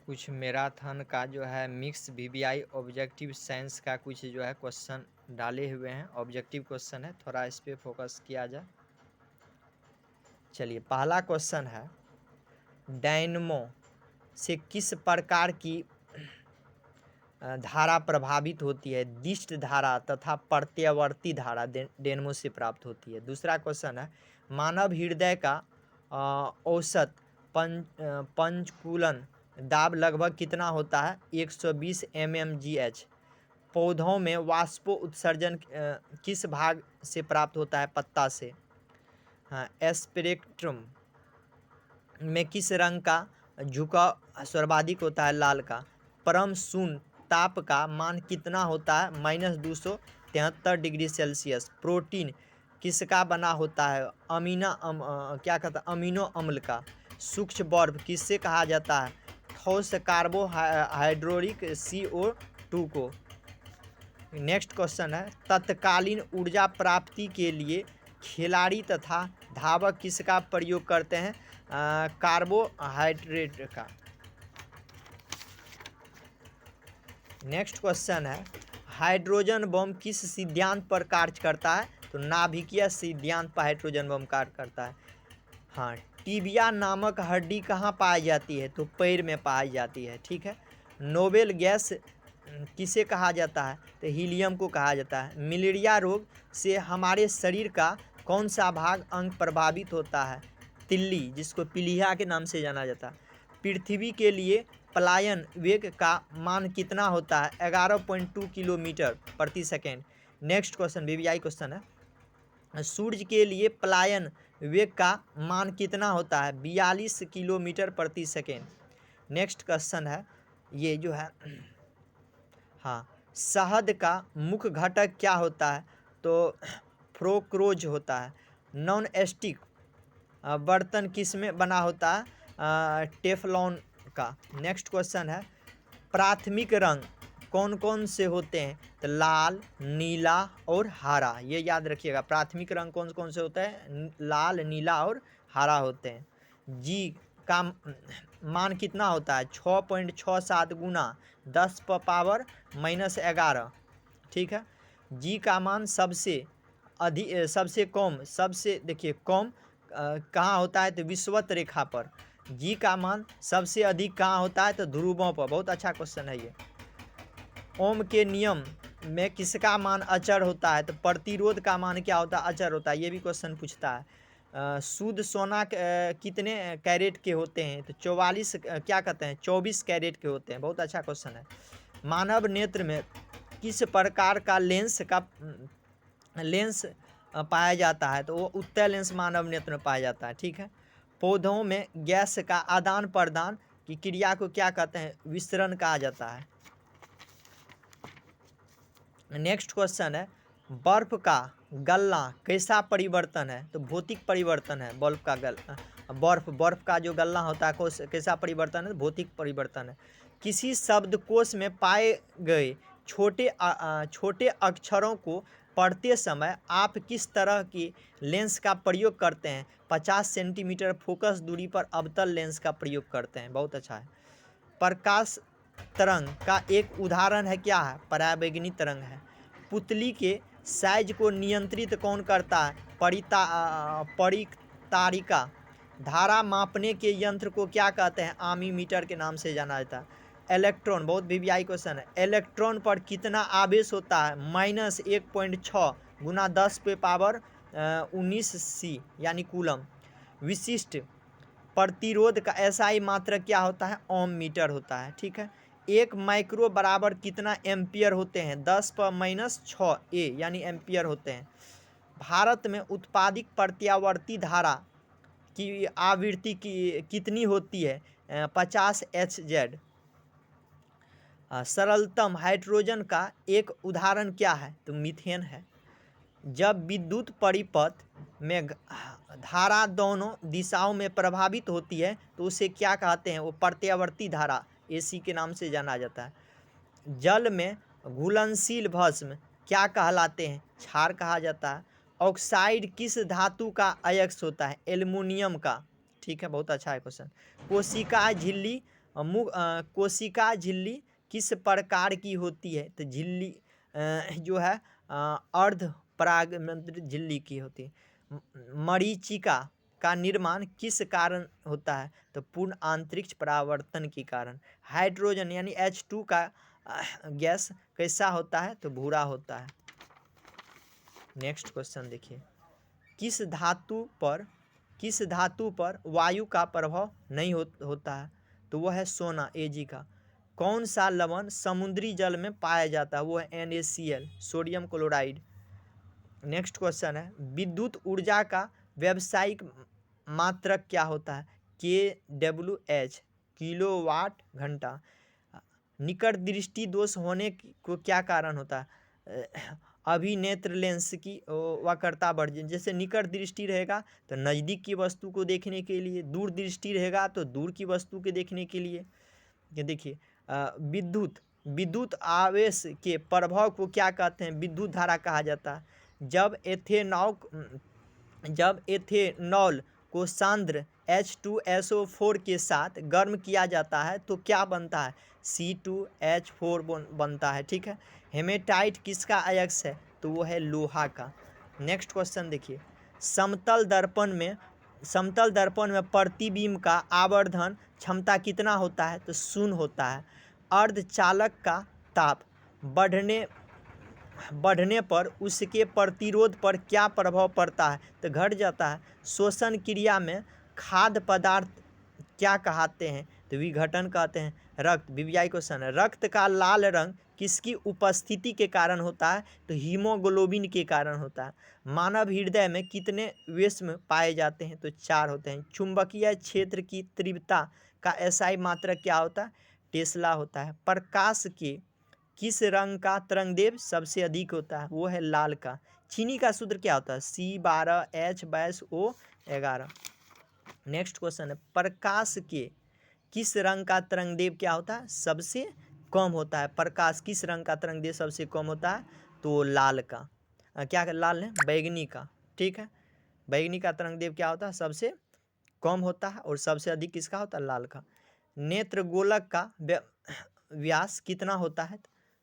कुछ मैराथन का जो है मिक्स वीवीआई ऑब्जेक्टिव साइंस का कुछ जो है क्वेश्चन डाले हुए हैं। ऑब्जेक्टिव क्वेश्चन है, थोड़ा इस पे फोकस किया जाए। चलिए, पहला क्वेश्चन है, डायनमो से किस प्रकार की धारा प्रभावित होती है? दिष्ट धारा तथा प्रत्यावर्ती धारा डायनमो से प्राप्त होती है। दूसरा क्वेश्चन है, मानव हृदय का औसत पंचकुलन दाब लगभग कितना होता है? 120 mmGH। पौधों में वाष्पो उत्सर्जन किस भाग से प्राप्त होता है? पत्ता से। हाँ, स्पेक्ट्रम में किस रंग का झुकाव सर्वाधिक होता है? लाल का। परम शून्य ताप का मान कितना होता है? -273 डिग्री सेल्सियस। प्रोटीन किसका बना होता है? क्या कहता है? अमीनो अम्ल का। सूक्ष्म बर्फ किससे कहा जाता है? ठोस कार्बोहाइड्रोलिक CO2 को। नेक्स्ट क्वेश्चन है, तत्कालीन ऊर्जा प्राप्ति के लिए खिलाड़ी तथा धावक किसका प्रयोग करते हैं? कार्बोहाइड्रेट का। नेक्स्ट क्वेश्चन है, हाइड्रोजन बम किस सिद्धांत पर कार्य करता है? तो नाभिकीय सिद्धांत पर हाइड्रोजन बम कार्य करता है। हाँ, टिबिया नामक हड्डी कहाँ पाई जाती है? तो पैर में पाई जाती है। ठीक है। नोबेल गैस किसे कहा जाता है? तो हीलियम को कहा जाता है। मलेरिया रोग से हमारे शरीर का कौन सा भाग अंग प्रभावित होता है? तिल्ली, जिसको पीलिया के नाम से जाना जाता है। पृथ्वी के लिए पलायन वेग का मान कितना होता है? 11.2 किलोमीटर प्रति second. Next question VVI question है, सूर्य के लिए पलायन वेग का मान कितना होता है? 42 किलोमीटर प्रति सेकेंड। नेक्स्ट क्वेश्चन है, ये जो है, हाँ, शहद का मुख्य घटक क्या होता है? तो फ्रुक्टोज होता है। नॉन स्टिक बर्तन किस में बना होता है? टेफलॉन का। नेक्स्ट क्वेश्चन है, प्राथमिक रंग कौन कौन से होते हैं? तो लाल, नीला और हरा। ये याद रखिएगा, प्राथमिक रंग कौन कौन से होते हैं? लाल, नीला और हरा होते हैं। जी का मान कितना होता है? 6.67 गुना 10⁻⁻11। ठीक है। जी का मान सबसे अधिक, सबसे कम, सबसे देखिए कम कहाँ होता है? तो विषुवत रेखा पर। जी का मान सबसे अधिक कहाँ होता है? तो ध्रुवों पर। बहुत अच्छा क्वेश्चन है ये। ओम के नियम में किसका मान अचर होता है? तो प्रतिरोध का मान क्या होता है? अचर होता है। ये भी क्वेश्चन पूछता है। शुद्ध सोना कितने कैरेट के होते हैं? तो 44 क्या कहते हैं? 24 कैरेट के होते हैं। बहुत अच्छा क्वेश्चन है। मानव नेत्र में किस प्रकार का लेंस पाया जाता है? तो वो उत्तल लेंस मानव नेत्र में पाया जाता है। ठीक है। पौधों में गैस का आदान प्रदान की क्रिया को क्या कहते हैं? विसरण कहा जाता है। नेक्स्ट क्वेश्चन है, बर्फ का गलना कैसा परिवर्तन है? तो भौतिक परिवर्तन है। बर्फ का जो गलना होता है कैसा परिवर्तन है? भौतिक परिवर्तन है। किसी शब्दकोश में पाए गए छोटे अक्षरों को पढ़ते समय आप किस तरह की लेंस का प्रयोग करते हैं? 50 सेंटीमीटर फोकस दूरी पर अवतल लेंस का प्रयोग करते हैं। बहुत अच्छा है। प्रकाश तरंग का एक उदाहरण है क्या है? पराबैंगनी तरंग है। पुतली के साइज को नियंत्रित कौन करता है? परितारिका। धारा मापने के यंत्र को क्या कहते हैं? आमीमीटर के नाम से जाना जाता है। इलेक्ट्रॉन, बहुत वीवीआई क्वेश्चन है। इलेक्ट्रॉन पर कितना आवेश होता है? -1.6 गुना 10⁻19 यानी कूलम। विशिष्ट प्रतिरोध का SI मात्रक क्या होता है? ओम मीटर होता है। ठीक है। 1 माइक्रो बराबर कितना एम्पियर होते हैं? 10⁻6 A यानी एम्पियर होते हैं। भारत में उत्पादित प्रत्यावर्ती धारा की आवृत्ति कितनी होती है? 50 Hz। सरलतम हाइड्रोजन का एक उदाहरण क्या है? तो मीथेन है। जब विद्युत परिपथ में धारा दोनों दिशाओं में प्रभावित होती है तो उसे क्या कहते हैं? वो प्रत्यावर्ती धारा AC के नाम से जाना जाता है। जल में घुलनशील भस्म क्या कहलाते हैं? क्षार कहा जाता है। ऑक्साइड किस धातु का अयस्क होता है? एल्युमिनियम का। ठीक है, बहुत अच्छा है क्वेश्चन। कोशिका झिल्ली कोशिका झिल्ली किस प्रकार की होती है? तो झिल्ली जो है अर्ध परागमंत्रित झिल्ली की होती है। मरीचिका का निर्माण किस कारण होता है? तो पूर्ण आंतरिक परावर्तन के कारण। हाइड्रोजन यानी H2 का गैस कैसा होता है? तो भूरा होता है। नेक्स्ट क्वेश्चन देखिए, किस धातु पर वायु का प्रभाव नहीं होता है? तो वो है सोना, Ag का। कौन सा लवण समुद्री जल में पाया जाता है? वो है NaCl, sodium chloride. Next question है, विद्युत ऊर्जा का व्यावसायिक मात्रक क्या होता है? kWh, किलोवाट घंटा। निकट दृष्टि दोष होने को क्या कारण होता है? अभिनेत्र लेंस की वक्रता बढ़ जाए। जैसे निकट दृष्टि रहेगा तो नज़दीक की वस्तु को देखने के लिए, दूर दृष्टि रहेगा तो दूर की वस्तु के देखने के लिए। ये देखिए, विद्युत आवेश के प्रभाव को क्या कहते हैं? विद्युत धारा कहा जाता है। जब एथेनॉल को सांद्र H2SO4 के साथ गर्म किया जाता है तो क्या बनता है? C2H4 बनता है। ठीक है। हेमेटाइट किसका अयस्क है? तो वो है लोहा का। नेक्स्ट क्वेश्चन देखिए, समतल दर्पण में प्रतिबिंब का आवर्धन क्षमता कितना होता है? तो 0 होता है। अर्धचालक का ताप बढ़ने पर उसके प्रतिरोध पर क्या प्रभाव पड़ता है? तो घट जाता है। श्वसन क्रिया में खाद्य पदार्थ क्या कहते हैं? तो विघटन कहते हैं। रक्त, वीवीआई क्वेश्चन है, रक्त का लाल रंग किसकी उपस्थिति के कारण होता है? तो हीमोग्लोबिन के कारण होता है। मानव हृदय में कितने वेश्म पाए जाते हैं? तो 4 होते हैं। चुंबकीय क्षेत्र की तीव्रता का SI मात्रक क्या होता है? टेस्ला होता है। प्रकाश के किस रंग का तरंगदैर्घ्य सबसे अधिक होता है? वो है लाल का। चीनी का सूत्र क्या होता है? C12H22O11। नेक्स्ट क्वेश्चन है, प्रकाश के किस रंग का तरंगदैर्घ्य क्या होता है? सबसे कम होता है। प्रकाश किस रंग का तरंगदैर्घ्य सबसे कम होता है? तो लाल का। क्या लाल है? बैगनी का। ठीक है, बैगनी का तरंगदैर्घ्य क्या होता है? सबसे कम होता है। और सबसे अधिक किसका होता है? लाल का। नेत्रगोलक का व्यास कितना होता है?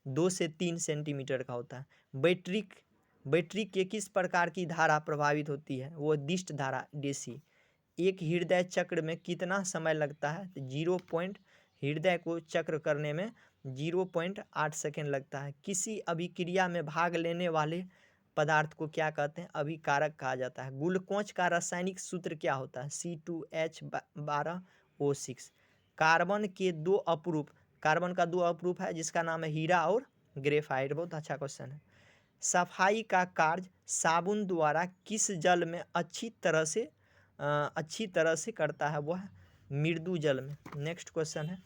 2 से 3 सेंटीमीटर का होता है। बैटरी के किस प्रकार की धारा प्रभावित होती है? वो दिष्ट धारा, DC। एक हृदय चक्र में कितना समय लगता है? हृदय को चक्र करने में 0.8 सेकेंड लगता है। किसी अभिक्रिया में भाग लेने वाले पदार्थ को क्या कहते हैं? अभिकारक कहा जाता है। ग्लूकोज का रासायनिक सूत्र क्या होता है? C2H12O6। कार्बन का 2 अपरूप है जिसका नाम है हीरा और ग्रेफाइट। बहुत अच्छा क्वेश्चन है। सफाई का कार्य साबुन द्वारा किस जल में अच्छी तरह से करता है? वह मृदु जल में। नेक्स्ट क्वेश्चन है,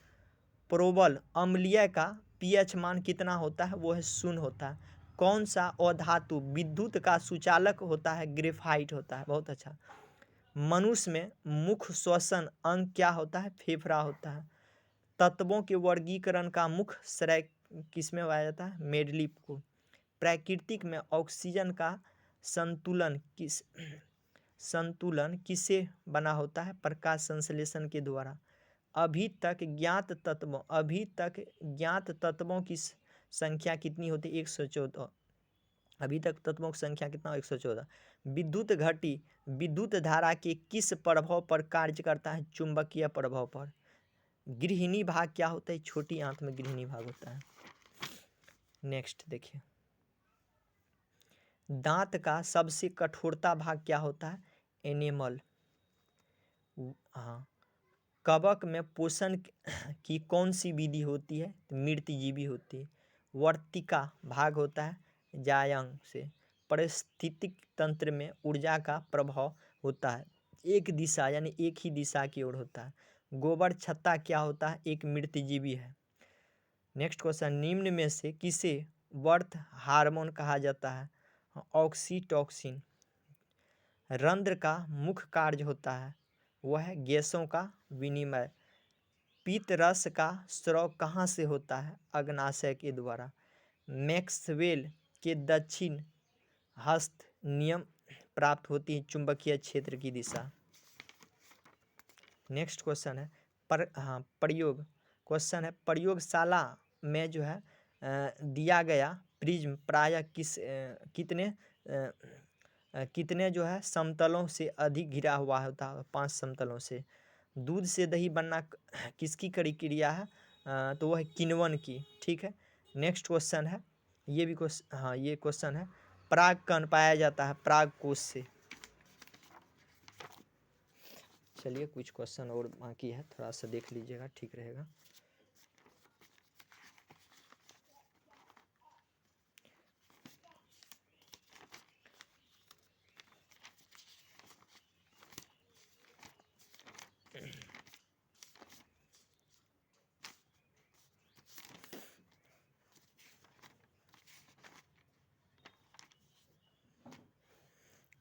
प्रोबल अम्लीय का pH मान कितना होता है? वो है 0 होता है। कौन सा अधातु विद्युत का सुचालक होता है? ग्रेफाइट होता है। बहुत अच्छा। मनुष्य में मुख्य श्वसन अंग क्या होता है? फेफड़ा होता है। तत्वों के वर्गीकरण का मुख्य श्रेय किसमें पाया जाता है? मेडलिप को। प्रकृति में ऑक्सीजन का संतुलन किससे बना होता है? प्रकाश संश्लेषण के द्वारा। अभी तक ज्ञात तत्वों की संख्या कितनी होती है? 114। अभी तक तत्वों की संख्या कितना? 114। विद्युत धारा के किस प्रभाव पर कार्य करता है? चुंबकीय प्रभाव पर। गृहिणी भाग क्या होता है? छोटी आंत में गृहिणी भाग होता है। नेक्स्ट देखिए, दांत का सबसे कठोरता भाग क्या होता है? एनेमल। हाँ। कवक में पोषण की कौन सी विधि होती है? मृतजीवी होती है। वर्तिका भाग होता है जायंग से। पारिस्थितिक तंत्र में ऊर्जा का प्रभाव होता है एक दिशा यानी एक ही दिशा की ओर होता है। गोबर छत्ता क्या होता है? एक मृतजीवी है। नेक्स्ट क्वेश्चन, निम्न में से किसे बर्थ हार्मोन कहा जाता है? ऑक्सीटोसिन। रंध्र का मुख्य कार्य होता है वह है गैसों का विनिमय। पीत रस का स्राव कहाँ से होता है? अग्नाशय के द्वारा। मैक्सवेल के दक्षिण हस्त नियम प्राप्त होती है चुंबकीय क्षेत्र की दिशा। नेक्स्ट क्वेश्चन है प्रयोग। क्वेश्चन है प्रयोगशाला में जो है दिया गया प्रिज्म प्रायः कितने जो है समतलों से अधिक घिरा हुआ होता है? 5 समतलों से। दूध से दही बनना किसकी प्रक्रिया है? तो वह है किण्वन की। ठीक है। नेक्स्ट क्वेश्चन है, ये भी क्वेश्चन, हाँ ये क्वेश्चन है, पराग कण पाया जाता है पराग कोश से। चलिए कुछ क्वेश्चन और बाकी है, थोड़ा सा देख लीजिएगा, ठीक रहेगा।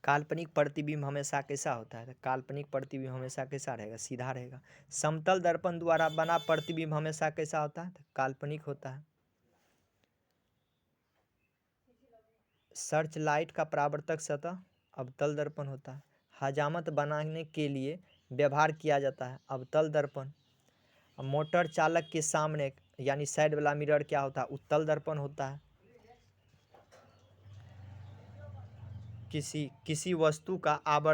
काल्पनिक प्रतिबिंब हमेशा कैसा होता है? तो काल्पनिक प्रतिबिंब हमेशा कैसा रहेगा? सीधा रहेगा। समतल दर्पण द्वारा बना प्रतिबिंब हमेशा कैसा होता है? तो काल्पनिक होता है। सर्च लाइट का परावर्तक सतह अवतल दर्पण होता है। हजामत बनाने के लिए व्यवहार किया जाता है अवतल दर्पण। मोटर चालक के सामने यानी साइड वाला मिरर क्या होता है? उत्तल दर्पण होता है। किसी वस्तु का आवर्तन